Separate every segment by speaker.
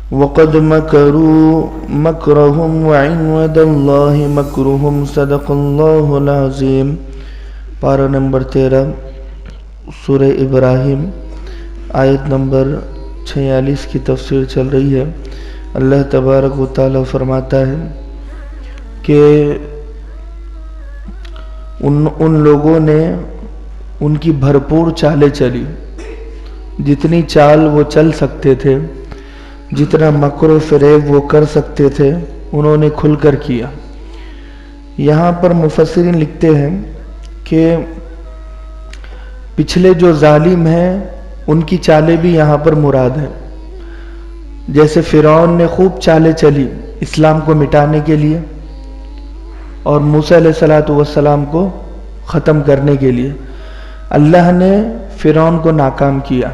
Speaker 1: وقد مكروا مكرهم وعند الله مكرهم صدق اللہ العظیم۔ پارہ نمبر 13 سورہ ابراہیم آیت نمبر 46 کی تفسیر چل رہی ہے۔ اللہ تبارک و تعالی فرماتا ہے کہ ان لوگوں نے ان کی بھرپور چالیں چلی، جتنی چال وہ چل سکتے تھے، جتنا مکر و فریب وہ کر سکتے تھے، انہوں نے کھل کر کیا۔ یہاں پر مفسرین لکھتے ہیں کہ پچھلے جو ظالم ہیں ان کی چالیں بھی یہاں پر مراد ہیں۔ جیسے فرعون نے خوب چالیں چلی اسلام کو مٹانے کے لیے اور موسیٰ علیہ السلام کو ختم کرنے کے لیے، اللہ نے فرعون کو ناکام کیا۔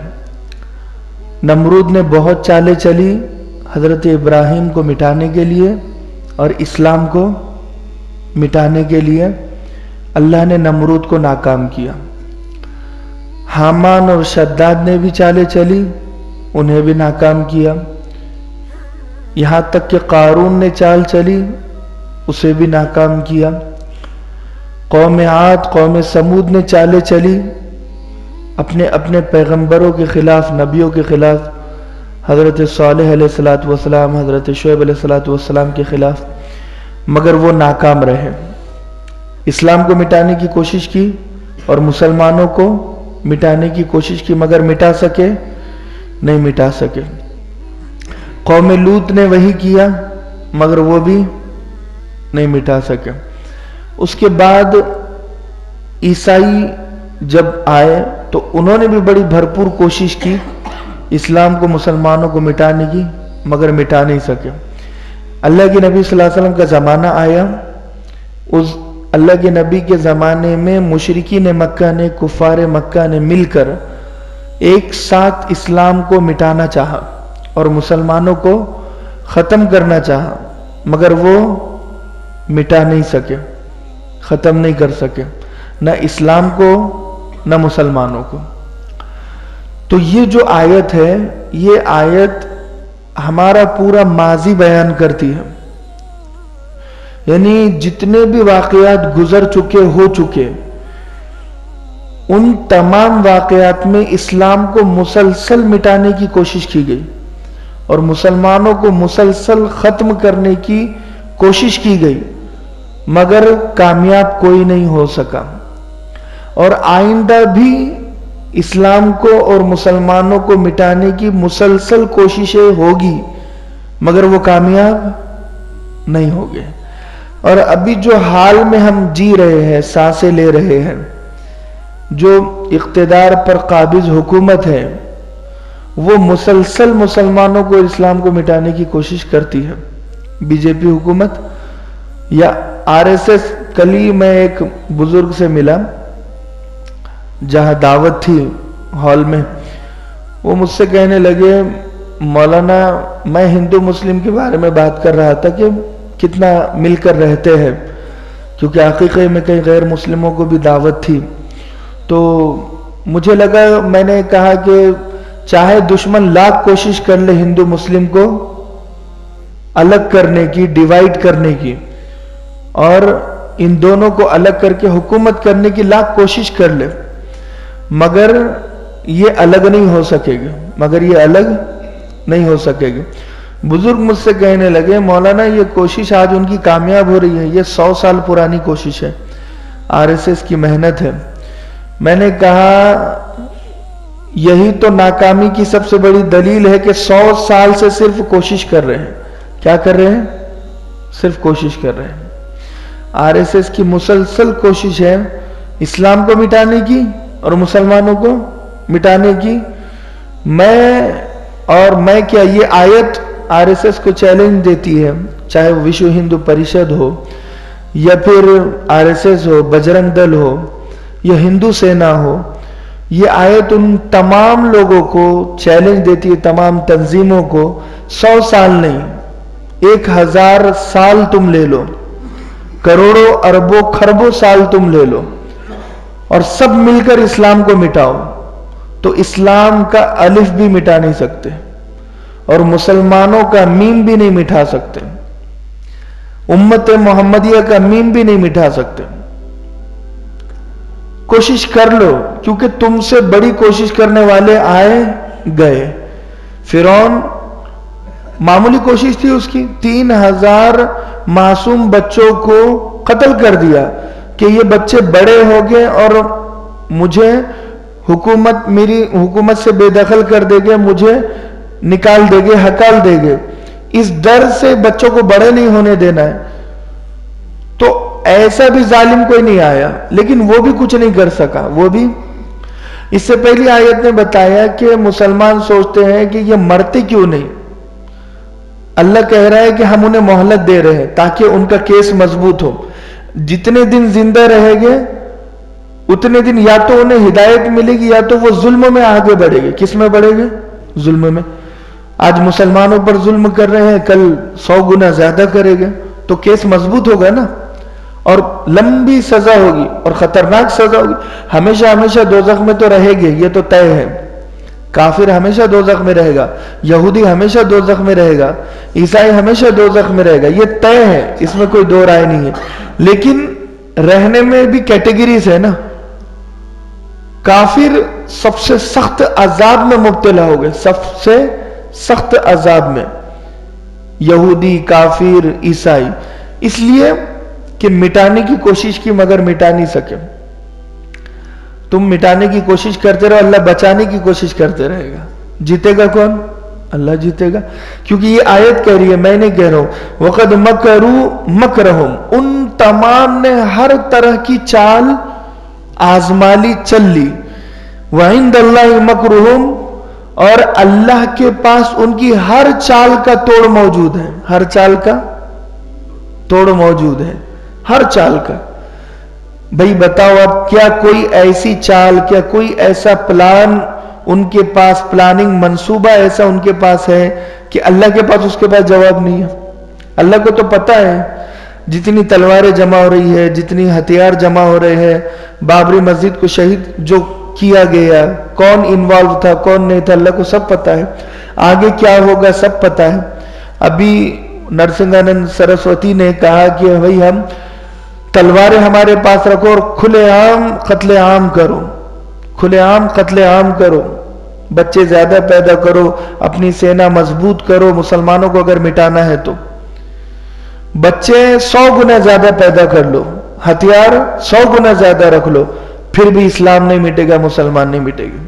Speaker 1: نمرود نے بہت چالیں چلی حضرت ابراہیم کو مٹانے کے لیے اور اسلام کو مٹانے کے لیے، اللہ نے نمرود کو ناکام کیا۔ حامان اور شداد نے بھی چالیں چلی، انہیں بھی ناکام کیا۔ یہاں تک کہ قارون نے چال چلی، اسے بھی ناکام کیا۔ قوم عاد، قوم سمود نے چالیں چلی اپنے اپنے پیغمبروں کے خلاف، نبیوں کے خلاف، حضرت صالح علیہ السلام، حضرت شعیب علیہ السلام کے خلاف، مگر وہ ناکام رہے۔ اسلام کو مٹانے کی کوشش کی اور مسلمانوں کو مٹانے کی کوشش کی، مگر مٹا سکے نہیں مٹا سکے۔ قوم لوط نے وہی کیا مگر وہ بھی نہیں مٹا سکے۔ اس کے بعد عیسائی جب آئے تو انہوں نے بھی بڑی بھرپور کوشش کی اسلام کو، مسلمانوں کو مٹانے کی، مگر مٹا نہیں سکے۔ اللہ کے نبی صلی اللہ علیہ وسلم کا زمانہ آیا، اس اللہ کے نبی کے زمانے میں مشرکین مکہ نے، کفار مکہ نے مل کر ایک ساتھ اسلام کو مٹانا چاہا اور مسلمانوں کو ختم کرنا چاہا، مگر وہ مٹا نہیں سکے، ختم نہیں کر سکے، نہ اسلام کو نہ مسلمانوں کو۔ تو یہ جو آیت ہے، یہ آیت ہمارا پورا ماضی بیان کرتی ہے، یعنی جتنے بھی واقعات گزر چکے، ہو چکے، ان تمام واقعات میں اسلام کو مسلسل مٹانے کی کوشش کی گئی اور مسلمانوں کو مسلسل ختم کرنے کی کوشش کی گئی، مگر کامیاب کوئی نہیں ہو سکا۔ اور آئندہ بھی اسلام کو اور مسلمانوں کو مٹانے کی مسلسل کوششیں ہوگی، مگر وہ کامیاب نہیں ہوگے۔ اور ابھی جو حال میں ہم جی رہے ہیں، سانسیں لے رہے ہیں، جو اقتدار پر قابض حکومت ہے، وہ مسلسل مسلمانوں کو، اسلام کو مٹانے کی کوشش کرتی ہے۔ بی جے پی حکومت یا RSS۔ کل ہی میں ایک بزرگ سے ملا جہاں دعوت تھی ہال میں، وہ مجھ سے کہنے لگے مولانا میں ہندو مسلم کے بارے میں بات کر رہا تھا کہ کتنا مل کر رہتے ہیں، کیونکہ عقیقے میں کئی غیر مسلموں کو بھی دعوت تھی۔ تو مجھے لگا، میں نے کہا کہ چاہے دشمن لاکھ کوشش کر لے ہندو مسلم کو الگ کرنے کی، ڈیوائیڈ کرنے کی، اور ان دونوں کو الگ کر کے حکومت کرنے کی لاکھ کوشش کر لے، مگر یہ الگ نہیں ہو سکے گا، مگر یہ الگ نہیں ہو سکے گا۔ بزرگ مجھ سے کہنے لگے مولانا یہ کوشش آج ان کی کامیاب ہو رہی ہے، یہ 100 سال پرانی کوشش ہے، RSS کی محنت ہے۔ میں نے کہا یہی تو ناکامی کی سب سے بڑی دلیل ہے کہ 100 سال سے صرف کوشش کر رہے ہیں۔ کیا کر رہے ہیں؟ صرف کوشش کر رہے ہیں۔ RSS کی مسلسل کوشش ہے اسلام کو مٹانے کی اور مسلمانوں کو مٹانے کی۔ میں کیا، یہ آیت RSS کو چیلنج دیتی ہے، چاہے وہ وشو ہندو پریشد ہو یا پھر RSS ہو، بجرنگ دل ہو یا ہندو سینا ہو، یہ آیت ان تمام لوگوں کو چیلنج دیتی ہے، تمام تنظیموں کو۔ 100 سال نہیں، 1000 سال تم لے لو، کروڑوں اربوں خربوں سال تم لے لو، اور سب مل کر اسلام کو مٹاؤ، تو اسلام کا الف بھی مٹا نہیں سکتے، اور مسلمانوں کا میم بھی نہیں مٹھا سکتے، امت محمدیہ کا میم بھی نہیں مٹھا سکتے۔ کوشش کر لو، کیونکہ تم سے بڑی کوشش کرنے والے آئے گئے۔ فرعون معمولی کوشش تھی اس کی، 3000 معصوم بچوں کو قتل کر دیا کہ یہ بچے بڑے ہو گئے اور مجھے میری حکومت سے بے دخل کر دے گے، مجھے نکال دے گے، ہکال دے گے۔ اس ڈر سے بچوں کو بڑے نہیں ہونے دینا ہے۔ تو ایسا بھی ظالم کوئی نہیں آیا، لیکن وہ بھی کچھ نہیں کر سکا۔ وہ بھی اس سے پہلی آیت نے بتایا کہ مسلمان سوچتے ہیں کہ یہ مرتے کیوں نہیں۔ اللہ کہہ رہا ہے کہ ہم انہیں مہلت دے رہے ہیں تاکہ ان کا کیس مضبوط ہو۔ جتنے دن زندہ رہیں گے اتنے دن یا تو انہیں ہدایت ملے گی یا تو وہ ظلم میں آگے بڑھے گے۔ کس میں بڑھے گے؟ ظلم میں۔ آج مسلمانوں پر ظلم کر رہے ہیں، کل 100 گنا زیادہ کرے گے تو کیس مضبوط ہوگا نا، اور لمبی سزا ہوگی اور خطرناک سزا ہوگی۔ ہمیشہ ہمیشہ دوزخ میں تو رہے گے، یہ تو طے ہے۔ کافر ہمیشہ دوزخ میں رہے گا، یہودی ہمیشہ دوزخ میں رہے گا، عیسائی ہمیشہ دوزخ میں رہے گا، یہ طے ہے، اس میں کوئی دو رائے نہیں ہے۔ لیکن رہنے میں بھی کیٹیگریز ہے نا۔ کافر سب سے سخت عذاب میں مبتلا ہو گئے، سب سے سخت عذاب میں، یہودی، کافر، عیسائی، اس لیے کہ مٹانے کی کوشش کی مگر مٹا نہیں سکے۔ تم مٹانے کی کوشش کرتے رہو، اللہ بچانے کی کوشش کرتے رہے گا۔ جیتے گا کون؟ اللہ جیتے گا، کیونکہ یہ آیت کہہ رہی ہے، میں نہیں کہہ رہا ہوں۔ وَقَدْ مَكَرُوا مَكْرَهُمْ، ان تمام نے ہر طرح کی چال آزما لی، چل لی۔ وَعِنْدَ اللَّهِ مَكْرُهُمْ، اور اللہ کے پاس ان کی ہر چال کا توڑ موجود ہے، ہر چال کا توڑ موجود ہے، ہر چال کا۔ بھئی بتاؤ اب، کیا کوئی ایسی چال، کیا کوئی ایسا پلان ان کے پاس، پلاننگ منصوبہ ایسا ان کے پاس ہے کہ اللہ کے پاس اس کے پاس جواب نہیں ہے؟ اللہ کو تو پتا ہے جتنی تلواریں جمع ہو رہی ہے، جتنی ہتھیار جمع ہو رہے ہیں، بابری مسجد کو شہید جو کیا گیا، کون انوالو تھا کون نہیں تھا، اللہ کو سب پتا ہے۔ آگے کیا ہوگا سب پتا ہے۔ ابھی نرسنگانند سرسوتی نے کہا کہ بھئی ہم تلواریں ہمارے پاس رکھو اور کھلے عام قتل عام کرو، کھلے عام قتل عام کرو، بچے زیادہ پیدا کرو، اپنی سینا مضبوط کرو، مسلمانوں کو اگر مٹانا ہے تو بچے 100 گنا زیادہ پیدا کر لو، ہتھیار 100 گنا زیادہ رکھ لو، پھر بھی اسلام نہیں مٹے گا، مسلمان نہیں مٹے گا۔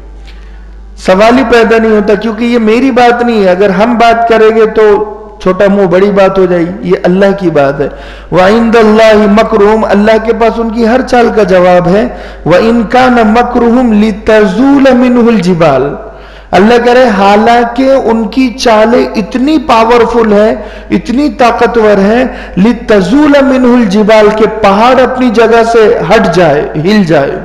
Speaker 1: سوال ہی پیدا نہیں ہوتا، کیونکہ یہ میری بات نہیں ہے۔ اگر ہم بات کریں گے تو چھوٹا منہ بڑی بات ہو جائے گی، یہ اللہ کی بات ہے۔ وَعِنْدَ اللَّهِ مَكْرُهُمْ، اللہ کے پاس ان کی ہر چال کا جواب ہے۔ وَإِنْ كَانَ مَكْرُهُمْ لِتَزُولَ مِنْهُ الْجِبَالِ، اللہ کہہ رہے حالانکہ ان کی چالیں اتنی پاورفل ہے، اتنی طاقتور ہے، لِتَزُولَ مِنْهُ الْجِبَالِ، کہ پہاڑ اپنی جگہ سے ہٹ جائے، ہل جائے،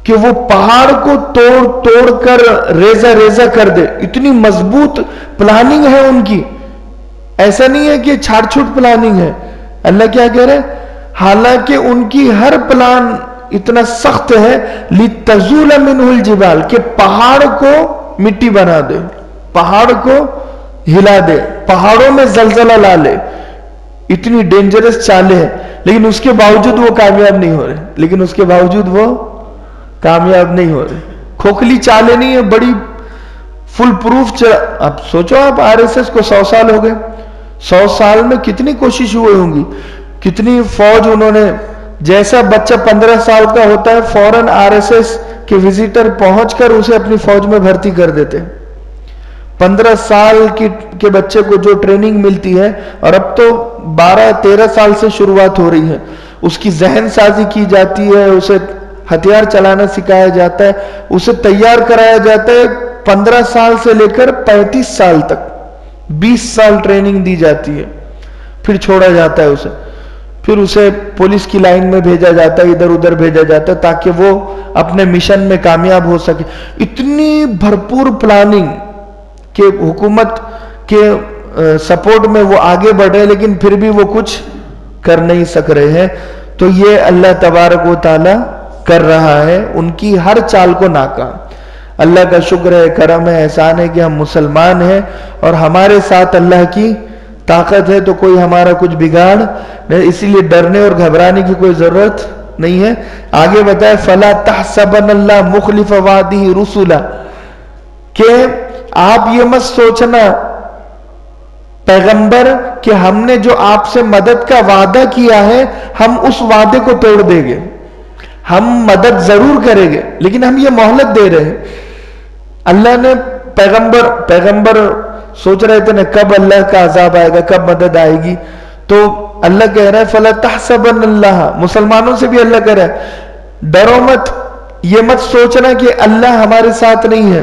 Speaker 1: کہ وہ پہاڑ کو توڑ کر ریزہ ریزہ کر دے۔ اتنی مضبوط پلاننگ ہے ان کی، ایسا نہیں ہے کہ چھاٹ چھوٹ پلاننگ ہے۔ اللہ کیا کہہ رہے؟ حالانکہ ان کی ہر پلان اتنا سخت ہے، لِتَزُولَ مِنْهُ الْجِبَالِ، کہ پہاڑ کو مٹی بنا دے، پہاڑ کو ہلا دے، پہاڑوں میں زلزلہ لا لے۔ اتنی ڈینجرس چالیں ہیں، لیکن اس کے باوجود وہ کامیاب نہیں ہو رہے، لیکن اس کے باوجود وہ کامیاب نہیں ہو رہے۔ کھوکھلی چالیں نہیں ہے، بڑی فل پروف اب سوچو آپ، RSS کو 100 سال ہو گئے، 100 سال میں کتنی کوشش ہوئی ہوں گی، کتنی فوج انہوں نے، جیسا بچہ 15 سال کا ہوتا ہے فوراً RSS کے وزیٹر پہنچ کر اسے اپنی فوج میں بھرتی کر دیتے۔ 15 سال کے بچے کو جو ٹریننگ ملتی ہے، اور اب تو 12-13 سال سے شروعات ہو رہی ہے، اس کی ذہن سازی کی جاتی ہے، اسے ہتھیار چلانا سکھایا جاتا ہے، اسے تیار کرایا جاتا ہے 15 سال سے لے کر 35 سال تک، 20 سال ٹریننگ دی جاتی ہے، پھر چھوڑا جاتا ہے اسے، پھر اسے پولیس کی لائن میں بھیجا جاتا ہے، ادھر ادھر بھیجا جاتا ہے تاکہ وہ اپنے مشن میں کامیاب ہو سکے۔ اتنی بھرپور پلاننگ کہ حکومت کے سپورٹ میں وہ آگے بڑھ رہے، لیکن پھر بھی وہ کچھ کر نہیں سک رہے ہیں۔ تو یہ اللہ تبارک و تعالی کر رہا ہے، ان کی ہر چال کو ناکام۔ اللہ کا شکر ہے، کرم ہے، احسان ہے کہ ہم مسلمان ہیں اور ہمارے ساتھ اللہ کی طاقت ہے، تو کوئی ہمارا کچھ بگاڑ نہیں، اسی لیے ڈرنے اور گھبرانے کی کوئی ضرورت نہیں ہے۔ آگے بتائے فَلَا تَحْسَبَنَّ اللَّهَ مُخْلِفَ وَعْدِهِ رُسُلًا، کہ آپ یہ مت سوچنا پیغمبر کہ ہم نے جو آپ سے مدد کا وعدہ کیا ہے ہم اس وعدے کو توڑ دیں گے، ہم مدد ضرور کریں گے لیکن ہم یہ مہلت دے رہے ہیں۔ اللہ نے پیغمبر سوچ رہے تھے نا کب اللہ کا عذاب آئے گا، کب مدد آئے گی، تو اللہ کہہ رہا ہے فَلَا تَحْسَبَنَّ اللَّهَ، مسلمانوں سے بھی اللہ کہہ رہا ہے ڈرو مت، یہ مت سوچنا کہ اللہ ہمارے ساتھ نہیں ہے۔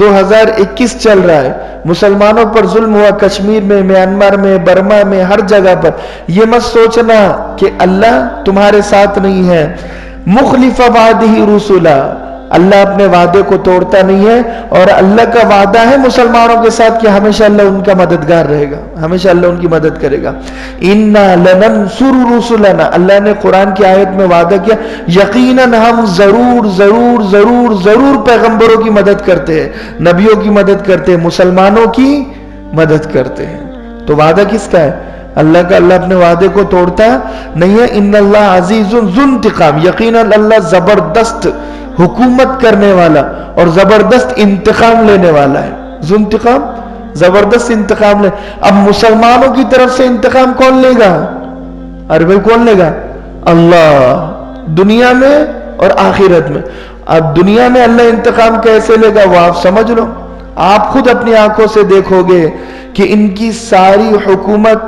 Speaker 1: 2021 چل رہا ہے، مسلمانوں پر ظلم ہوا کشمیر میں، میانمار میں، برما میں، ہر جگہ پر، یہ مت سوچنا کہ اللہ تمہارے ساتھ نہیں ہے۔ مخلف وعدہ رسولا، اللہ اپنے وعدے کو توڑتا نہیں ہے، اور اللہ کا وعدہ ہے مسلمانوں کے ساتھ کہ ہمیشہ اللہ ان کا مددگار رہے گا، ہمیشہ اللہ ان کی مدد کرے گا۔ اِنَّا لَنَنْصُرُ رُسُلَنَا، اللہ نے قرآن کی آیت میں وعدہ کیا یقیناً ہم ضرور ضرور ضرور ضرور پیغمبروں کی مدد کرتے ہیں، نبیوں کی مدد کرتے ہیں، مسلمانوں کی مدد کرتے ہیں۔ تو وعدہ کس کا ہے؟ اللہ کا۔ اللہ اپنے وعدے کو توڑتا نہیں ہے۔ ان اللہ عزیز ذو انتقام، یقیناً اللہ زبردست حکومت کرنے والا اور زبردست انتقام لینے والا ہے۔ ذو انتقام، زبردست انتقام لے۔ اب مسلمانوں کی طرف سے انتقام کون لے گا؟ ارے بھائی کون لے گا؟ اللہ، دنیا میں اور آخرت میں۔ اب دنیا میں اللہ انتقام کیسے لے گا وہ آپ سمجھ لو، آپ خود اپنی آنکھوں سے دیکھو گے کہ ان کی ساری حکومت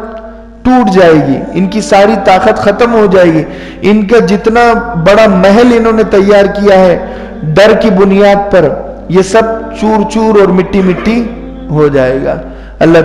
Speaker 1: ٹوٹ جائے گی، ان کی ساری طاقت ختم ہو جائے گی، ان کا جتنا بڑا محل انہوں نے تیار کیا ہے ڈر کی بنیاد پر، یہ سب چور چور اور مٹی مٹی ہو جائے گا۔ اللہ